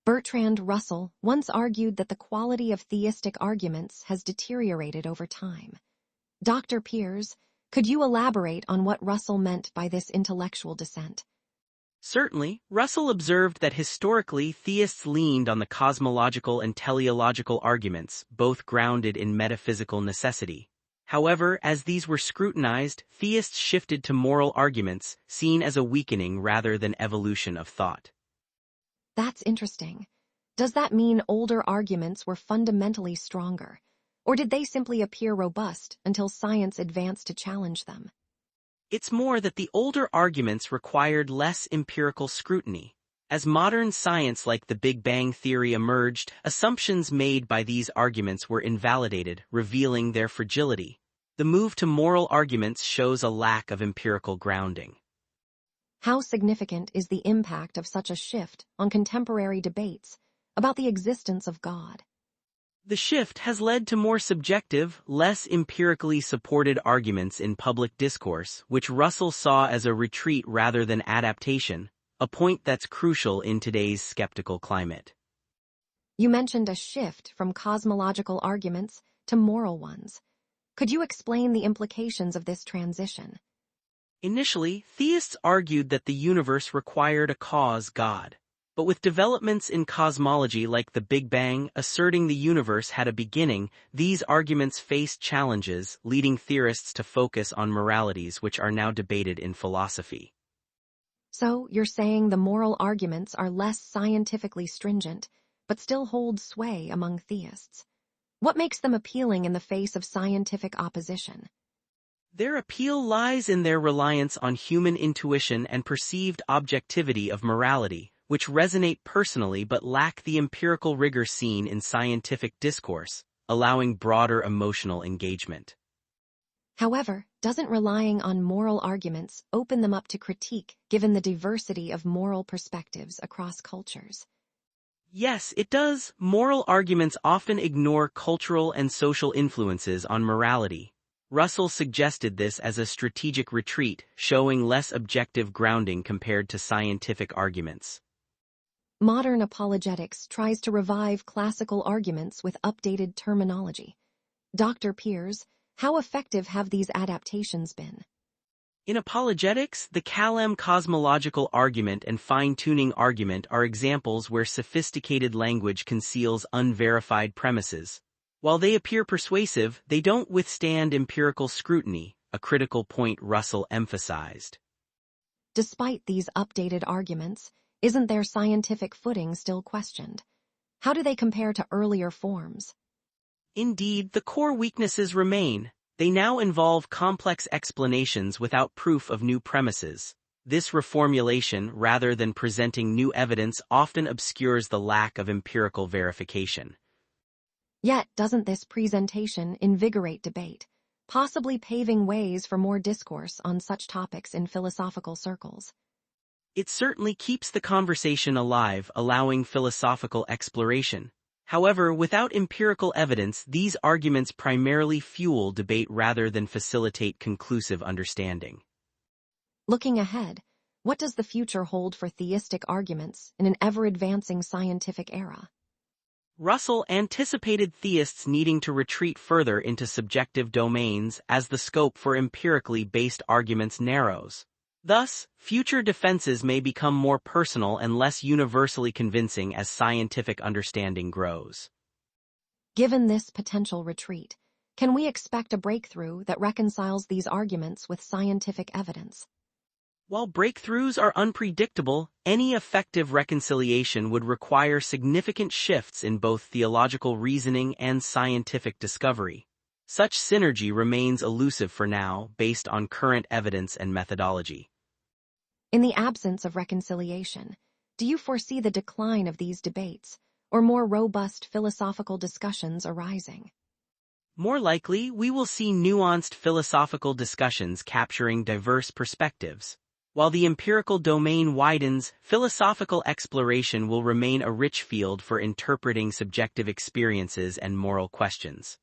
Bertrand Russell once argued that the quality of theistic arguments has deteriorated over time. Dr. Piers, could you elaborate on what Russell meant by this intellectual descent? Certainly, Russell observed that historically theists leaned on the cosmological and teleological arguments, both grounded in metaphysical necessity. However, as these were scrutinized, theists shifted to moral arguments, seen as a weakening rather than evolution of thought. That's interesting. Does that mean older arguments were fundamentally stronger, or did they simply appear robust until science advanced to challenge them? It's more that the older arguments required less empirical scrutiny. As modern science like the Big Bang theory emerged, assumptions made by these arguments were invalidated, revealing their fragility. The move to moral arguments shows a lack of empirical grounding. How significant is the impact of such a shift on contemporary debates about the existence of God? The shift has led to more subjective, less empirically supported arguments in public discourse, which Russell saw as a retreat rather than adaptation, a point that's crucial in today's skeptical climate. You mentioned a shift from cosmological arguments to moral ones. Could you explain the implications of this transition? Initially, theists argued that the universe required a cause, God. But with developments in cosmology like the Big Bang asserting the universe had a beginning, these arguments faced challenges, leading theorists to focus on moralities which are now debated in philosophy. So, you're saying the moral arguments are less scientifically stringent, but still hold sway among theists. What makes them appealing in the face of scientific opposition? Their appeal lies in their reliance on human intuition and perceived objectivity of morality, which resonate personally but lack the empirical rigor seen in scientific discourse, allowing broader emotional engagement. However, doesn't relying on moral arguments open them up to critique given the diversity of moral perspectives across cultures? Yes, it does. Moral arguments often ignore cultural and social influences on morality. Russell suggested this as a strategic retreat, showing less objective grounding compared to scientific arguments. Modern apologetics tries to revive classical arguments with updated terminology. Dr. Piers, how effective have these adaptations been? In apologetics, the cosmological argument and fine-tuning argument are examples where sophisticated language conceals unverified premises. While they appear persuasive, they don't withstand empirical scrutiny, a critical point Russell emphasized. Despite these updated arguments, isn't their scientific footing still questioned? How do they compare to earlier forms? Indeed, the core weaknesses remain. They now involve complex explanations without proof of new premises. This reformulation, rather than presenting new evidence, often obscures the lack of empirical verification. Yet, doesn't this presentation invigorate debate, possibly paving ways for more discourse on such topics in philosophical circles? It certainly keeps the conversation alive, allowing philosophical exploration. However, without empirical evidence, these arguments primarily fuel debate rather than facilitate conclusive understanding. Looking ahead, what does the future hold for theistic arguments in an ever-advancing scientific era? Russell anticipated theists needing to retreat further into subjective domains as the scope for empirically based arguments narrows. Thus, future defenses may become more personal and less universally convincing as scientific understanding grows. Given this potential retreat, can we expect a breakthrough that reconciles these arguments with scientific evidence? While breakthroughs are unpredictable, any effective reconciliation would require significant shifts in both theological reasoning and scientific discovery. Such synergy remains elusive for now, based on current evidence and methodology. In the absence of reconciliation, do you foresee the decline of these debates, or more robust philosophical discussions arising? More likely, we will see nuanced philosophical discussions capturing diverse perspectives. While the empirical domain widens, philosophical exploration will remain a rich field for interpreting subjective experiences and moral questions.